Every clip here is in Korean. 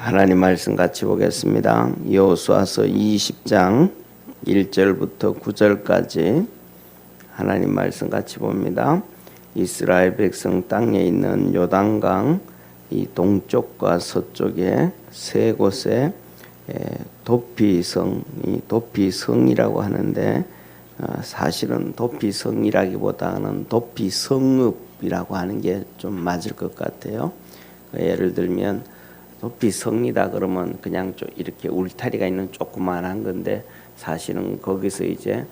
하나님 말씀 같이 보겠습니다. 여호수아서 20장 1절부터 9절까지 하나님 말씀 같이 봅니다. 이스라엘 백성 땅에 있는 요단강 이 동쪽과 서쪽에 세 곳에 도피성, 이 도피성이라고 하는데 사실은 도피성이라기보다는 도피성읍이라고 하는 게 좀 맞을 것 같아요. 예를 들면 도피성이다 그러면 그냥 이렇게 울타리가 있는 조그만한 건데 사실은 거기서 이제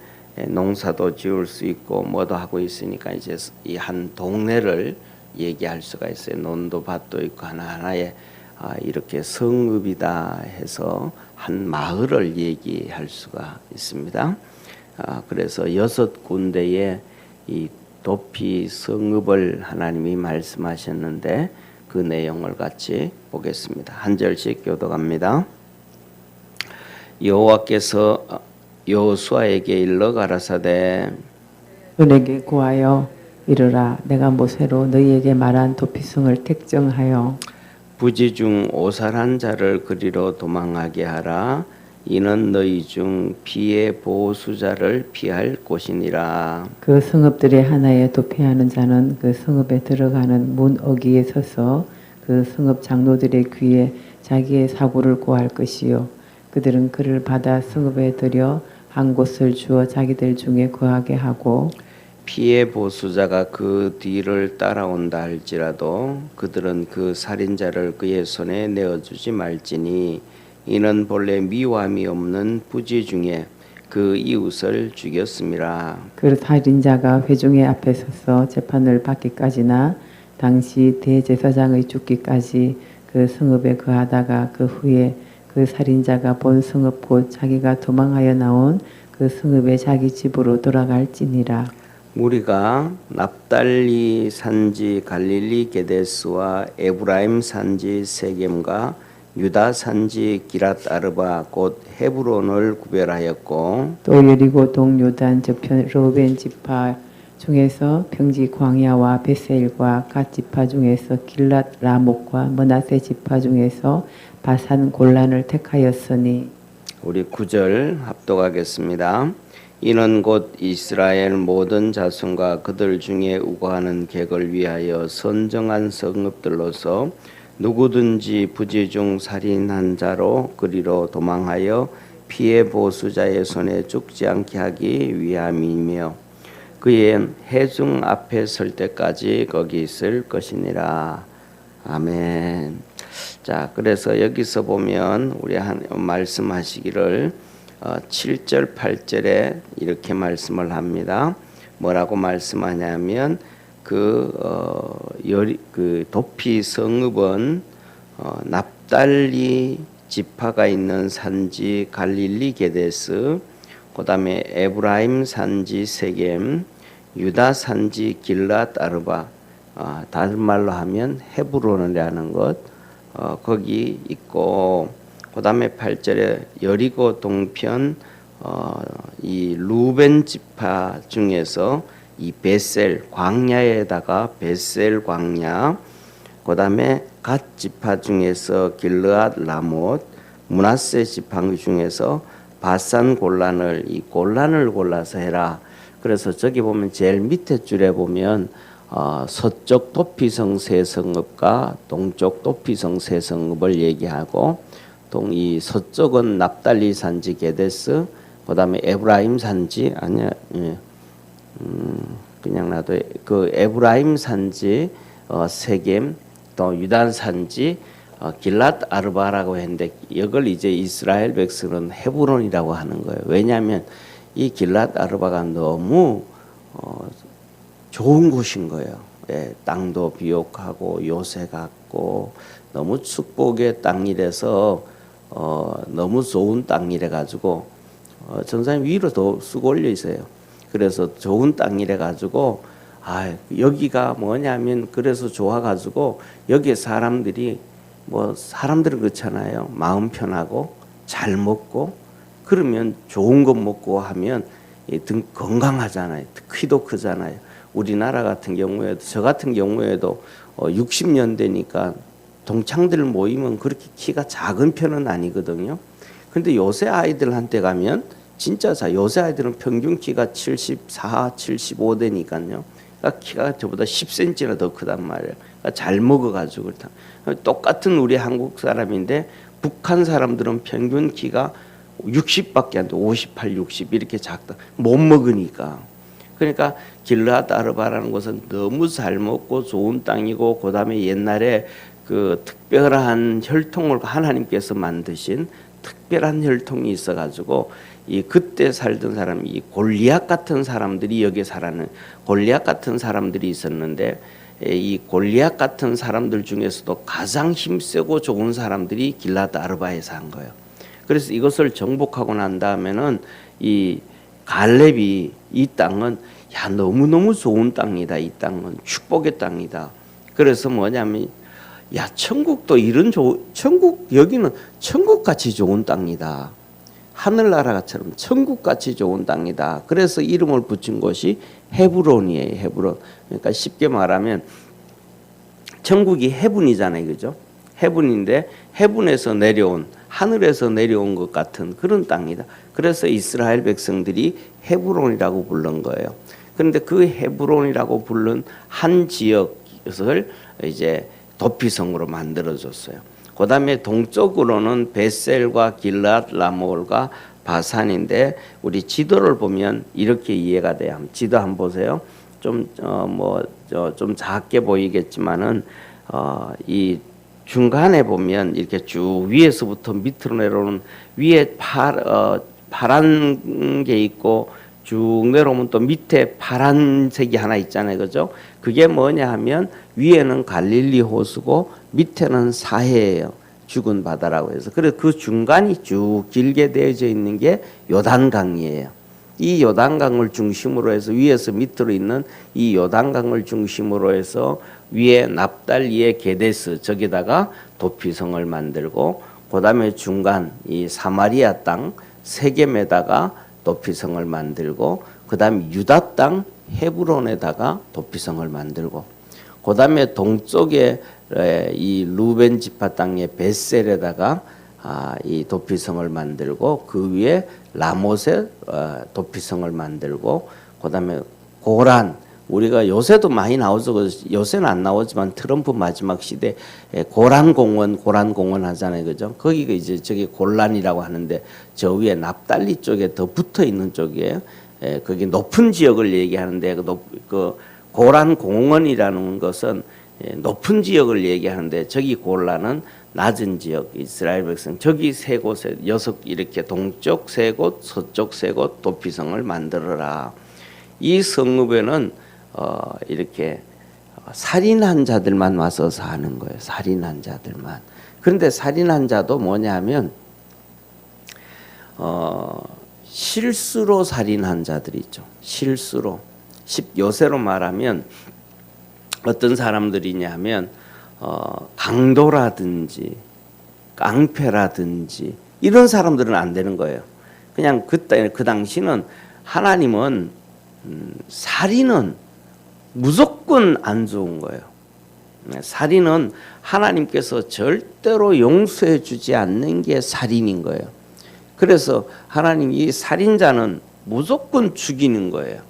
농사도 지을 수 있고 뭐도 하고 있으니까 이제 이 한 동네를 얘기할 수가 있어요. 논도 밭도 있고 하나하나에 이렇게 성읍이다 해서 한 마을을 얘기할 수가 있습니다. 그래서 6군데의 이 도피 성읍을 하나님이 말씀하셨는데 그 내용을 같이 보겠습니다. 한 절씩 교독합니다. 여호와께서 여호수아에게 일러 가라사대 너에게 구하여 이르라. 내가 모세로 너희에게 말한 도피성을 택정하여 부지 중 오살한 자를 그리로 도망하게 하라. 이는 너희 중 피의 보수자를 피할 곳이니라. 그 성읍들의 하나에 도피하는 자는 그 성읍에 들어가는 문 어귀에 서서 그 성읍 장로들의 귀에 자기의 사고를 고할 것이요 그들은 그를 받아 성읍에 들여 한 곳을 주어 자기들 중에 거하게 하고 피의 보수자가 그 뒤를 따라온다 할지라도 그들은 그 살인자를 그의 손에 내어주지 말지니 이는 본래 미움이 없는 부지 중에 그 이웃을 죽였음이라. 그 살인자가 회중의 앞에 서서 재판을 받기까지나 당시 대제사장의 죽기까지 그 성읍에 거하다가 그 후에 그 살인자가 본 성읍 곧 자기가 도망하여 나온 그 성읍에 자기 집으로 돌아갈지니라. 우리가 납달리 산지 갈릴리 게데스와 에브라임 산지 세겜과 유다 산지 기랏 아르바 곧 헤브론을 구별하였고 또 여리고 동요단 저편 르우벤 지파 중에서 평지 광야와 베셀과 갓 지파 중에서 길랏 라목과 머나세 지파 중에서 바산 골란을 택하였으니 우리 9절 합독하겠습니다. 이는 곧 이스라엘 모든 자손과 그들 중에 우거하는 객을 위하여 선정한 성읍들로서 누구든지 부지 중 살인한 자로 그리로 도망하여 피해 보수자의 손에 죽지 않게 하기 위함이며 그의 회중 앞에 설 때까지 거기 있을 것이니라. 아멘. 자, 그래서 여기서 보면 우리 말씀하시기를 7절 8절에 이렇게 말씀을 합니다. 뭐라고 말씀하냐면 그 도피 성읍은 납달리 지파가 있는 산지 갈릴리 게데스, 그다음에 에브라임 산지 세겜, 유다 산지 길랏 아르바, 다른 말로 하면 헤브론이라는 것 거기 있고, 그다음에 8절에 여리고 동편 이 루벤 지파 중에서 이 베셀 광야에다가 베셀 광야, 그다음에 갓 지파 중에서 길르앗 라못, 므낫세 지파 중에서 바산 골란을 이 골란을 골라서 해라. 그래서 저기 보면 제일 밑에 줄에 보면 서쪽 도피성 세 성읍과 동쪽 도피성 세 성읍을 얘기하고 이 서쪽은 납달리 산지 게데스, 그다음에 에브라임 산지 그냥 놔도 그 에브라임 산지 세겜, 또 유단 산지 길랏 아르바라고 했는데 이걸 이제 이스라엘 백성은 헤브론이라고 하는 거예요. 왜냐하면 이 길랏 아르바가 너무 좋은 곳인 거예요. 예, 땅도 비옥하고 요새 같고 너무 축복의 땅이라서 너무 좋은 땅이래 가지고 전사님 위로 더 쓰고 올려 있어요. 그래서 좋은 땅이래 가지고 여기가 뭐냐면 그래서 좋아 가지고 여기 사람들이 사람들은 그렇잖아요. 마음 편하고 잘 먹고 그러면 좋은 것 먹고 하면 등 건강하잖아요. 키도 크잖아요. 우리나라 같은 경우에도 저 같은 경우에도 60년 되니까 동창들 모이면 그렇게 키가 작은 편은 아니거든요. 근데 요새 아이들한테 가면 진짜 요새 아이들은 평균 키가 74, 75 되니까요. 그러니까 키가 저보다 10cm나 더 크단 말이에요. 그러니까 잘 먹어가지고 그렇다. 똑같은 우리 한국 사람인데 북한 사람들은 평균 키가 60밖에 안 돼. 58, 60 이렇게 작다. 못 먹으니까. 그러니까 길르앗 아르바라는 곳은 너무 잘 먹고 좋은 땅이고, 그다음에 옛날에 그 특별한 혈통을 하나님께서 만드신 특별한 혈통이 있어가지고 이 그때 살던 사람이 이 골리앗 같은 사람들이 여기 살았는 골리앗 같은 사람들이 있었는데, 이 골리앗 같은 사람들 중에서도 가장 힘세고 좋은 사람들이 길르앗 아르바에 산 거예요. 그래서 이것을 정복하고 난 다음에는 이 갈렙이 이 땅은 야 너무너무 좋은 땅이다. 이 땅은 축복의 땅이다. 그래서 뭐냐면 야 천국도 이런 천국 여기는 천국같이 좋은 땅이다. 하늘나라처럼 천국같이 좋은 땅이다. 그래서 이름을 붙인 곳이 헤브론이에요. 헤브론. 그러니까 쉽게 말하면 천국이 헤븐이잖아요. 그죠? 헤븐인데 헤븐에서 내려온 하늘에서 내려온 것 같은 그런 땅이다. 그래서 이스라엘 백성들이 헤브론이라고 부른 거예요. 그런데 그 헤브론이라고 부른 한 지역을 이제 도피성으로 만들어줬어요. 그 다음에 동쪽으로는 베셀과 길르앗 라몰과 바산인데 우리 지도를 보면 이렇게 이해가 돼요. 지도 한번 보세요. 좀 작게 보이겠지만은 이 중간에 보면 이렇게 쭉 위에서부터 밑으로 내려오는 위에 파란 게 있고 쭉 내려오면 또 밑에 파란색이 하나 있잖아요. 그죠? 그게 뭐냐 하면 위에는 갈릴리 호수고 밑에는 사해예요. 죽은 바다라고 해서. 그래서 그 중간이 쭉 길게 되어져 있는 게 요단강이에요. 이 요단강을 중심으로 해서 위에서 밑으로 있는 이 요단강을 중심으로 해서 위에 납달리의 게데스 저기다가 도피성을 만들고, 그다음에 중간 이 사마리아 땅 세겜에다가 도피성을 만들고, 그다음에 유다 땅 헤브론에다가 도피성을 만들고, 그다음에 동쪽에 이 루벤 지파 땅의 베셀에다가 이 도피성을 만들고, 그 위에 라못에 도피성을 만들고, 그다음에 고란 우리가 요새도 많이 나오죠. 요새는 안 나오지만 트럼프 마지막 시대 고란 공원 하잖아요. 그죠? 거기가 이제 저기 골란이라고 하는데 저 위에 납달리 쪽에 더 붙어 있는 쪽이에요. 거기 높은 지역을 얘기하는데 그 고란 공원이라는 것은 높은 지역을 얘기하는데 저기 골란은 낮은 지역 이스라엘 백성 저기 세 곳에 이렇게 동쪽 세 곳, 서쪽 세 곳 도피성을 만들어라. 이 성읍에는 이렇게 살인한 자들만 와서 사는 거예요. 살인한 자들만. 그런데 살인한 자도 뭐냐면 실수로 살인한 자들이 있죠. 실수로. 요새로 말하면 어떤 사람들이냐 하면 강도라든지 깡패라든지 이런 사람들은 안 되는 거예요. 그냥 그 당시는 하나님은 살인은 무조건 안 좋은 거예요. 살인은 하나님께서 절대로 용서해 주지 않는 게 살인인 거예요. 그래서 하나님 이 살인자는 무조건 죽이는 거예요.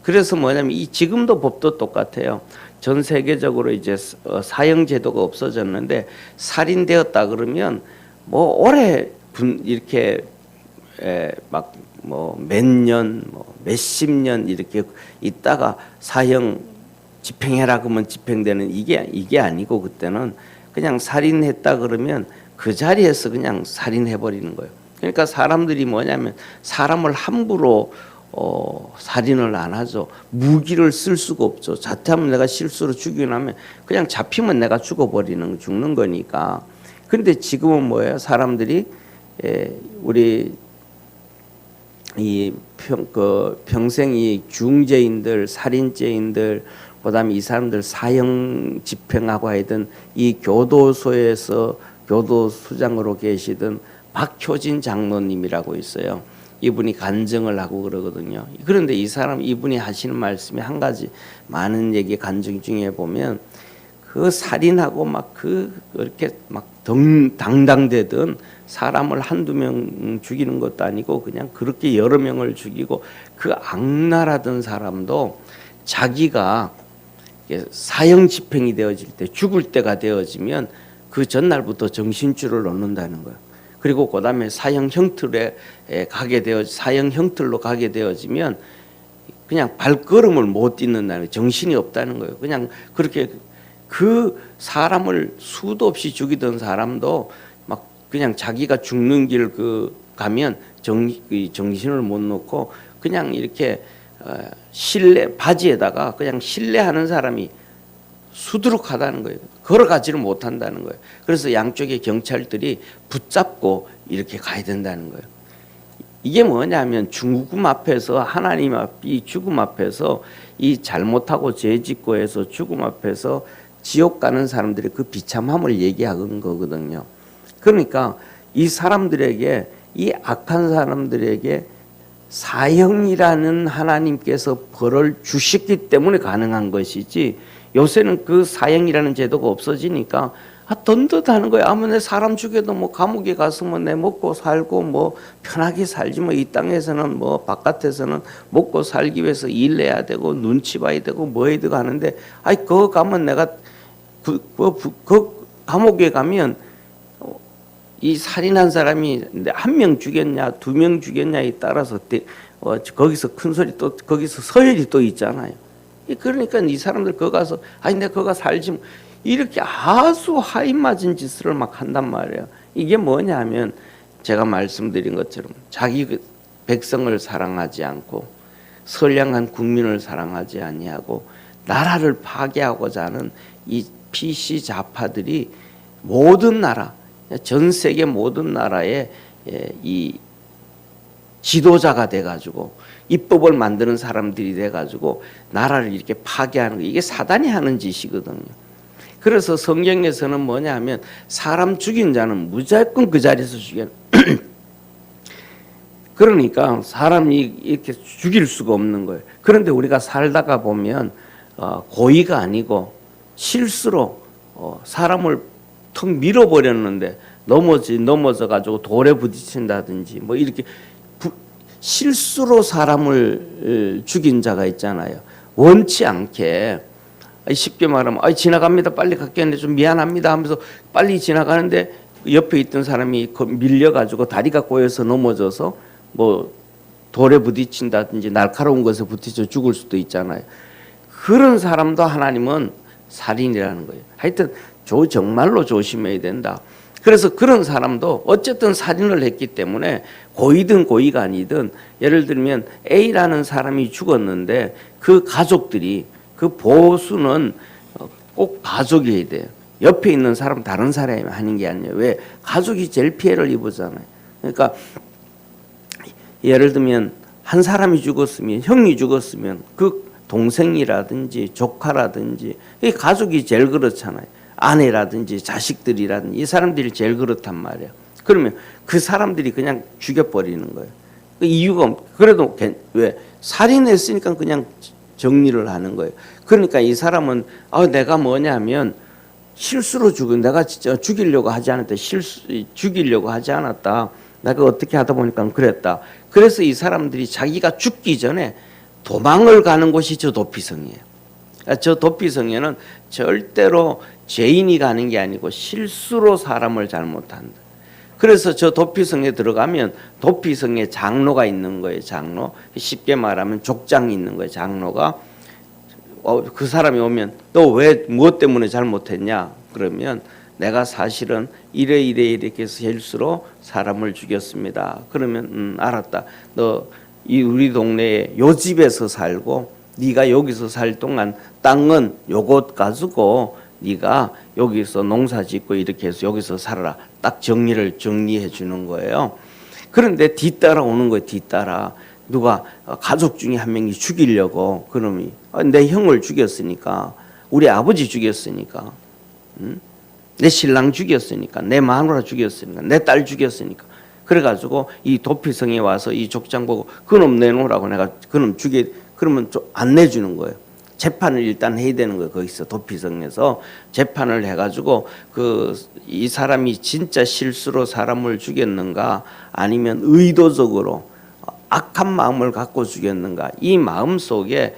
그래서 뭐냐면 이 지금도 법도 똑같아요. 전 세계적으로 이제 사형 제도가 없어졌는데 살인되었다 그러면 뭐 오래 이렇게 막 뭐 몇 년, 뭐 몇십 년 이렇게 있다가 사형 집행해라 그러면 집행되는 이게 아니고 그때는 그냥 살인했다 그러면 그 자리에서 그냥 살인해 버리는 거예요. 그러니까 사람들이 뭐냐면 사람을 함부로 살인을 안 하죠. 무기를 쓸 수가 없죠. 자퇴하면 내가 실수로 죽이고 나면 그냥 잡히면 내가 죽는 거니까. 그런데 지금은 뭐예요? 사람들이 우리 평생 이 중죄인들, 살인죄인들, 그다음에 이 사람들 사형 집행하고 하던 이 교도소에서 교도소장으로 계시던 박효진 장로님이라고 있어요. 이분이 간증을 하고 그러거든요. 그런데 이분이 하시는 말씀이 한 가지, 많은 얘기 간증 중에 보면 그 살인하고 막 그렇게 막 당당대던 사람을 한두 명 죽이는 것도 아니고 그냥 그렇게 여러 명을 죽이고 그 악랄하던 사람도 자기가 사형 집행이 되어질 때 죽을 때가 되어지면 그 전날부터 정신줄을 놓는다는 거예요. 그리고 그다음에 사형 형틀로 가게 되어지면 그냥 발걸음을 못 딛는다는 거예요. 정신이 없다는 거예요. 그냥 그렇게 그 사람을 수도 없이 죽이던 사람도 막 그냥 자기가 죽는 길 가면 정신을 못 놓고 그냥 이렇게 바지에다가 그냥 실내하는 사람이 수두룩하다는 거예요. 걸어가지를 못한다는 거예요. 그래서 양쪽의 경찰들이 붙잡고 이렇게 가야 된다는 거예요. 이게 뭐냐면 죽음 앞에서 하나님 앞이 죽음 앞에서 이 잘못하고 죄 짓고 해서 죽음 앞에서 지옥 가는 사람들의 그 비참함을 얘기하는 거거든요. 그러니까 이 사람들에게 이 악한 사람들에게 사형이라는 하나님께서 벌을 주셨기 때문에 가능한 것이지 요새는 그 사형이라는 제도가 없어지니까 던듯하는 거야. 아무 내 사람 죽여도 뭐 감옥에 가서 뭐 내 먹고 살고 뭐 편하게 살지 뭐 이 땅에서는 뭐 바깥에서는 먹고 살기 위해서 일해야 되고 눈치 봐야 되고 뭐 해야 되고 하는데 그거 가면 내가 그 감옥에 가면 이 살인한 사람이 한 명 죽였냐 두 명 죽였냐에 따라서 거기서 큰 소리 또 거기서 서열이 또 있잖아요. 그러니까 이 사람들 거기 가서 내가 거기 살지 이렇게 아주 하인맞은 짓을 막 한단 말이에요. 이게 뭐냐면 제가 말씀드린 것처럼 자기 백성을 사랑하지 않고 선량한 국민을 사랑하지 아니하고 나라를 파괴하고자 하는 이 PC 좌파들이 모든 나라, 전 세계 모든 나라의 이 지도자가 돼가지고 입법을 만드는 사람들이 돼가지고 나라를 이렇게 파괴하는 거, 이게 사단이 하는 짓이거든요. 그래서 성경에서는 뭐냐면 사람 죽인 자는 무조건 그 자리에서 죽여. 그러니까 사람이 이렇게 죽일 수가 없는 거예요. 그런데 우리가 살다가 보면 고의가 아니고 실수로 사람을 턱 밀어버렸는데 넘어져 가지고 돌에 부딪힌다든지 뭐 이렇게 실수로 사람을 죽인 자가 있잖아요. 원치 않게 쉽게 말하면 지나갑니다. 빨리 갈게 했는데 좀 미안합니다 하면서 빨리 지나가는데 옆에 있던 사람이 밀려가지고 다리가 꼬여서 넘어져서 뭐 돌에 부딪힌다든지 날카로운 것에 부딪혀 죽을 수도 있잖아요. 그런 사람도 하나님은 살인이라는 거예요. 하여튼 정말로 조심해야 된다. 그래서 그런 사람도 어쨌든 살인을 했기 때문에 고의든 고의가 아니든 예를 들면 A라는 사람이 죽었는데 그 가족들이 그 보수는 꼭 가족이어야 돼요. 옆에 있는 사람 다른 사람이 하는 게 아니에요. 왜? 가족이 제일 피해를 입었잖아요. 그러니까 예를 들면 한 사람이 죽었으면 형이 죽었으면 그 동생이라든지 조카라든지 이 가족이 제일 그렇잖아요. 아내라든지 자식들이라든지 이 사람들이 제일 그렇단 말이에요. 그러면 그 사람들이 그냥 죽여버리는 거예요. 그 이유가 그래도 왜 살인했으니까 그냥 정리를 하는 거예요. 그러니까 이 사람은 내가 뭐냐면 실수로 내가 진짜 죽이려고 하지 않았다. 죽이려고 하지 않았다. 내가 어떻게 하다 보니까 그랬다. 그래서 이 사람들이 자기가 죽기 전에 도망을 가는 곳이 저 도피성이에요. 저 도피성에는 절대로 죄인이 가는 게 아니고 실수로 사람을 잘못한다. 그래서 저 도피성에 들어가면 도피성에 장로가 있는 거예요. 장로. 쉽게 말하면 족장이 있는 거예요. 장로가. 그 사람이 오면 너 왜 무엇 때문에 잘못했냐? 그러면 내가 사실은 이렇게 해서 실수로 사람을 죽였습니다. 그러면 알았다. 너 이 우리 동네에 요 집에서 살고 네가 여기서 살 동안 땅은 요것 가지고 네가 여기서 농사 짓고 이렇게 해서 여기서 살아라. 딱 정리해 주는 거예요. 그런데 뒤따라 오는 거예요. 뒤따라. 누가 가족 중에 한 명이 죽이려고 그러면 내 형을 죽였으니까 우리 아버지 죽였으니까 내 신랑 죽였으니까 내 마누라 죽였으니까 내 딸 죽였으니까 그래가지고 이 도피성에 와서 이 족장 보고 그놈 내놓으라고 내가 그놈 그러면 좀 안 내주는 거예요. 재판을 일단 해야 되는 거예요. 거기서 도피성에서 재판을 해가지고 이 사람이 진짜 실수로 사람을 죽였는가 아니면 의도적으로 악한 마음을 갖고 죽였는가, 이 마음 속에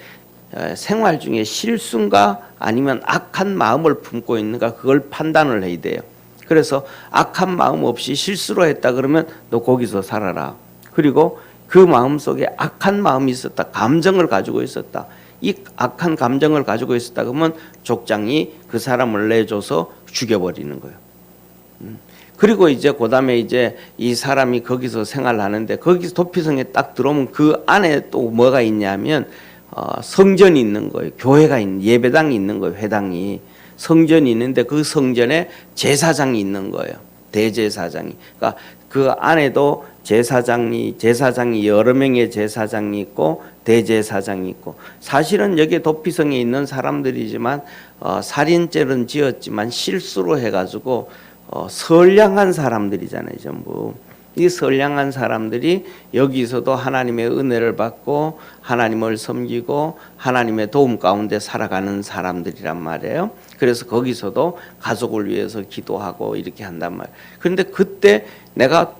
생활 중에 실수인가 아니면 악한 마음을 품고 있는가, 그걸 판단을 해야 돼요. 그래서 악한 마음 없이 실수로 했다 그러면 너 거기서 살아라. 그리고 그 마음 속에 악한 마음이 있었다, 감정을 가지고 있었다, 이 악한 감정을 가지고 있었다 그러면 족장이 그 사람을 내줘서 죽여버리는 거예요. 그리고 이제 그다음에 이제 이 사람이 거기서 생활하는데, 거기서 도피성에 딱 들어오면 그 안에 또 뭐가 있냐면 성전이 있는 거예요. 교회가 있는, 예배당이 있는 거예요. 회당이, 성전이 있는데 그 성전에 제사장이 있는 거예요. 대제사장이. 그러니까 그 안에도 제사장이 여러 명의 제사장이 있고 대제사장이 있고, 사실은 여기 도피성에 있는 사람들이지만 살인죄는 지었지만 실수로 해가지고 선량한 사람들이잖아요. 전부 이 선량한 사람들이 여기서도 하나님의 은혜를 받고 하나님을 섬기고 하나님의 도움 가운데 살아가는 사람들이란 말이에요. 그래서 거기서도 가족을 위해서 기도하고 이렇게 한단 말이에요. 그런데 그때 내가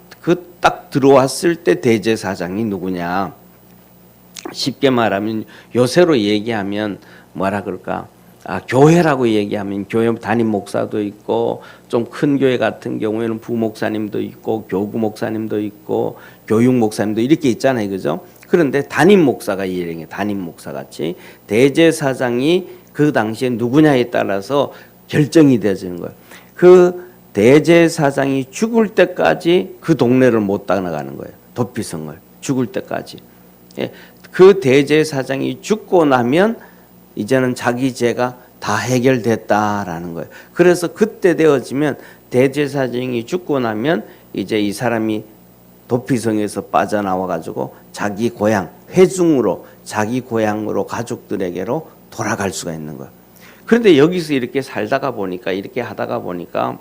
딱 들어왔을 때 대제사장이 누구냐, 쉽게 말하면 요새로 얘기하면 뭐라 그럴까, 교회라고 얘기하면 교회 담임 목사도 있고, 좀 큰 교회 같은 경우에는 부목사님도 있고 교구 목사님도 있고 교육 목사님도 이렇게 있잖아요, 그죠? 그런데 담임 목사가 이래요. 담임 목사 같이 대제사장이 그 당시에 누구냐에 따라서 결정이 되어지는 거예요. 그 대제사장이 죽을 때까지 그 동네를 못 떠나가는 거예요. 도피성을 죽을 때까지. 그 대제사장이 죽고 나면 이제는 자기 죄가 다 해결됐다라는 거예요. 그래서 그때 되어지면 대제사장이 죽고 나면 이제 이 사람이 도피성에서 빠져나와 가지고 자기 고향, 회중으로 자기 고향으로 가족들에게로 돌아갈 수가 있는 거예요. 그런데 여기서 이렇게 살다가 보니까, 이렇게 하다가 보니까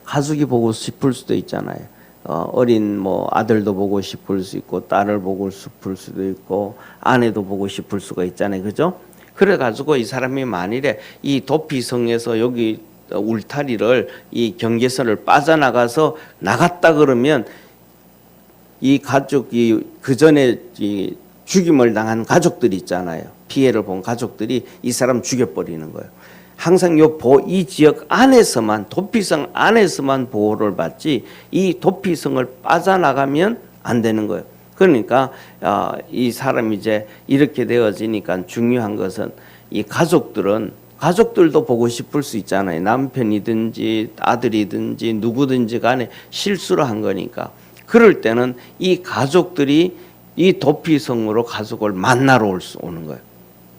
가족이 보고 싶을 수도 있잖아요. 어린 아들도 보고 싶을 수 있고 딸을 보고 싶을 수도 있고 아내도 보고 싶을 수가 있잖아요, 그죠? 그래가지고 이 사람이 만일에 이 도피성에서 여기 울타리를, 이 경계선을 빠져나가서 나갔다 그러면 이 가족이 그 전에 이 죽임을 당한 가족들이 있잖아요. 피해를 본 가족들이 이 사람 죽여버리는 거예요. 항상 이 지역 안에서만, 도피성 안에서만 보호를 받지 이 도피성을 빠져나가면 안 되는 거예요. 그러니까 이 사람이 이제 이렇게 되어지니까 중요한 것은 이 가족들도 보고 싶을 수 있잖아요. 남편이든지 아들이든지 누구든지 간에 실수를 한 거니까. 그럴 때는 이 가족들이 이 도피성으로 가족을 만나러 오는 거예요.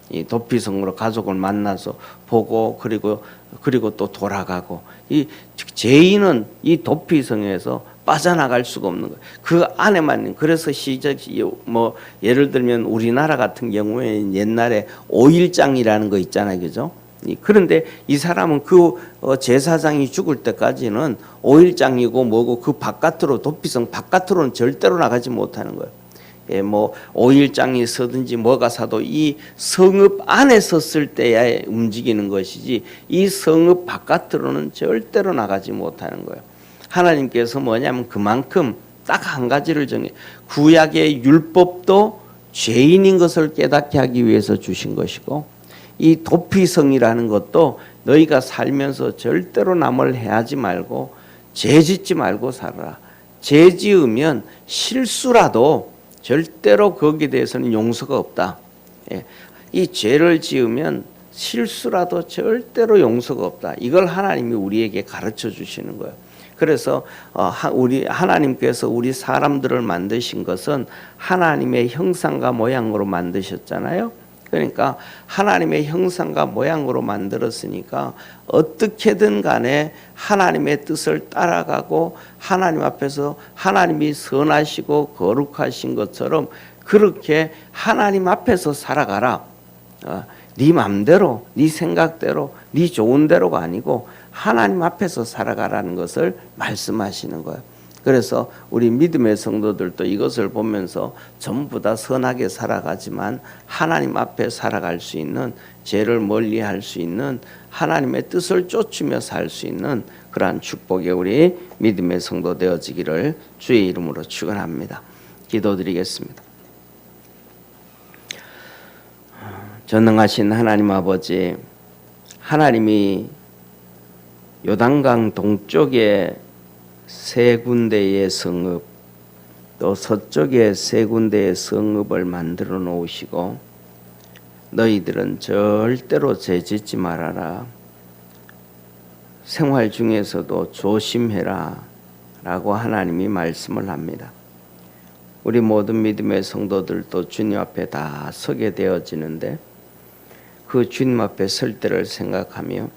이 도피성으로 가족을 만나서 보고 그리고 또 돌아가고, 이 죄인은 이 도피성에서 빠져나갈 수가 없는 거예요. 그 안에만. 그래서 예를 들면 우리나라 같은 경우에 옛날에 5일장이라는 거 있잖아요, 그죠? 그런데 이 사람은 그 제사장이 죽을 때까지는 5일장이고 뭐고 그 바깥으로, 도피성 바깥으로는 절대로 나가지 못하는 거예요. 5일장이 서든지 뭐가 사도 이 성읍 안에 섰을 때야 움직이는 것이지 이 성읍 바깥으로는 절대로 나가지 못하는 거예요. 하나님께서 뭐냐면 그만큼 딱 한 가지를 정해, 구약의 율법도 죄인인 것을 깨닫게 하기 위해서 주신 것이고, 이 도피성이라는 것도 너희가 살면서 절대로 남을 해하지 말고 죄 짓지 말고 살아라. 죄 지으면 실수라도 절대로 거기에 대해서는 용서가 없다. 이 죄를 지으면 실수라도 절대로 용서가 없다. 이걸 하나님이 우리에게 가르쳐 주시는 거예요. 그래서 하나님께서 우리 사람들을 만드신 것은 하나님의 형상과 모양으로 만드셨잖아요. 그러니까 하나님의 형상과 모양으로 만들었으니까 어떻게든 간에 하나님의 뜻을 따라가고 하나님 앞에서 하나님이 선하시고 거룩하신 것처럼 그렇게 하나님 앞에서 살아가라. 네 맘대로, 네 생각대로, 네 좋은 대로가 아니고 하나님 앞에서 살아가라는 것을 말씀하시는 거예요. 그래서 우리 믿음의 성도들도 이것을 보면서 전부 다 선하게 살아가지만 하나님 앞에 살아갈 수 있는, 죄를 멀리할 수 있는, 하나님의 뜻을 쫓으며 살 수 있는 그러한 축복의 우리 믿음의 성도 되어지기를 주의 이름으로 축원합니다. 기도드리겠습니다. 전능하신 하나님 아버지, 하나님이 요단강 동쪽에 세 군데의 성읍, 또 서쪽에 세 군데의 성읍을 만들어 놓으시고 너희들은 절대로 죄짓지 말아라, 생활 중에서도 조심해라 라고 하나님이 말씀을 합니다. 우리 모든 믿음의 성도들도 주님 앞에 다 서게 되어지는데 그 주님 앞에 설 때를 생각하며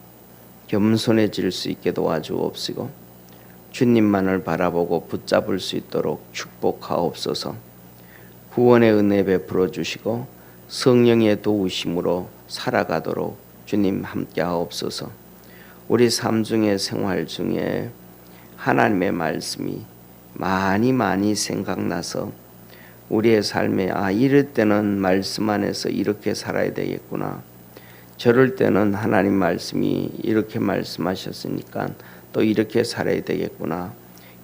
겸손해질 수 있게 도와주옵시고 주님만을 바라보고 붙잡을 수 있도록 축복하옵소서. 구원의 은혜 베풀어 주시고 성령의 도우심으로 살아가도록 주님 함께 하옵소서. 우리 삶 중에 생활 중에 하나님의 말씀이 많이 생각나서 우리의 삶에 이럴 때는 말씀 안에서 이렇게 살아야 되겠구나, 저럴 때는 하나님 말씀이 이렇게 말씀하셨으니까 또 이렇게 살아야 되겠구나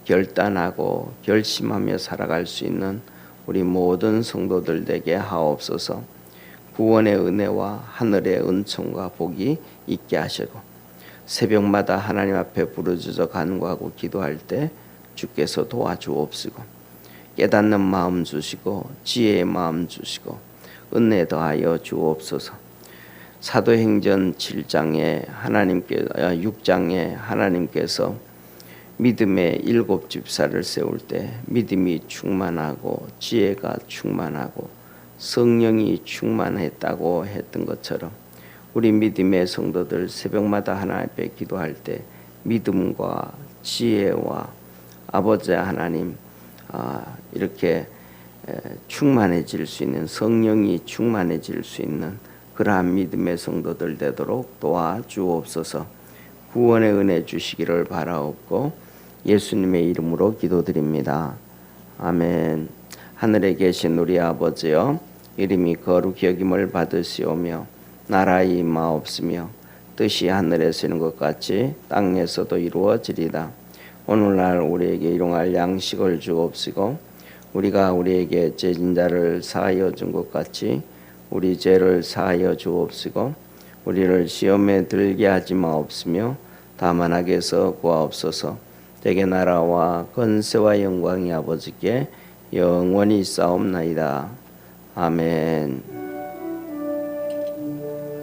결단하고 결심하며 살아갈 수 있는 우리 모든 성도들 되게 하옵소서. 구원의 은혜와 하늘의 은총과 복이 있게 하시고 새벽마다 하나님 앞에 부르짖어 간구하고 기도할 때 주께서 도와주옵시고 깨닫는 마음 주시고 지혜의 마음 주시고 은혜 더하여 주옵소서. 사도행전 7장에 6장에 하나님께서 믿음의 7 집사를 세울 때 믿음이 충만하고 지혜가 충만하고 성령이 충만했다고 했던 것처럼 우리 믿음의 성도들 새벽마다 하나님 앞에 기도할 때 믿음과 지혜와 아버지 하나님 이렇게 충만해질 수 있는, 성령이 충만해질 수 있는 그러한 믿음의 성도들 되도록 도와주옵소서. 구원의 은혜 주시기를 바라옵고 예수님의 이름으로 기도드립니다. 아멘. 하늘에 계신 우리 아버지여, 이름이 거룩히 여김을 받으시오며 나라의 임하옵시며 뜻이 하늘에서 이룬 것 같이 땅에서도 이루어지리다. 오늘날 우리에게 일용할 양식을 주옵시고 우리가 우리에게 죄진 자를 사하여 준 것 같이 우리 죄를 사하여 주옵시고 우리를 시험에 들게 하지 마옵시며 다만 악에서 구하옵소서. 대개 나라와 권세와 영광이 아버지께 영원히 있사옵나이다. 아멘.